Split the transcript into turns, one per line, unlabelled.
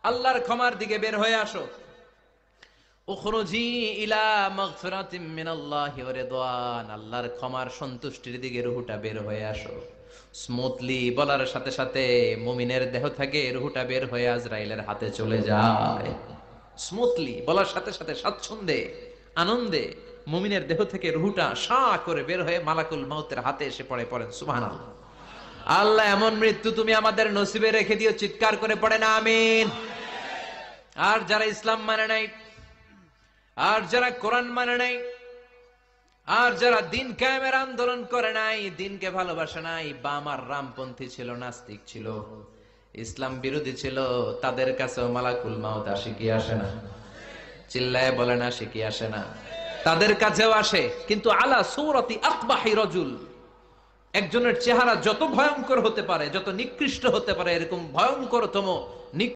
আল্লাহর ক্ষমার দিকে বের হয়ে আসো। উখরুজি ইলা মাগফিরাতিম মিনাল্লাহি ওয়া রিদওয়ান, আল্লাহর ক্ষমার সন্তুষ্টির দিকে রুহুটা বের হয়ে আসো। স্মুথলি বলার সাথে সাথে মুমিনের দেহ থেকে রুহুটা বের হয়ে আজরাইলের হাতে চলে যায়। স্মুথলি বলার সাথে সাথে স্বাচ্ছন্দ্যে আনন্দে মুমিনের দেহ থেকে রুহুটা সা করে বের হয়ে মালাকুল মাউতের হাতে এসে পড়ে। পড়েন সুবহানাল্লাহ। আল্লাহ এমন মৃত্যু তুমি আমাদের নসিবে রেখে দিও, চিৎকার করে পড়েন আমিন। আর যারা ইসলাম মানে নাই, আর যারা কোরআন মানে নাই, আর যারা দিন কায়েমের আন্দোলন করে নাই, দিনকে ভালোবাসে নাই, বাম আর রামপন্থী ছিল, নাস্তিক ছিল, ইসলাম বিরোধী ছিল, তাদের কাছেও মালাকুল মাউত আসে কি আসে না? চিল্লায় বলে না, আসে কি আসে না? তাদের কাছেও আসে, কিন্তু আলা সূরাতি আকবাহি রাজুল, একজনের চেহারা যত ভয়ঙ্কর হতে পারে, যত নিকৃষ্ট হতে পারে, এরকম ভয়ঙ্করতম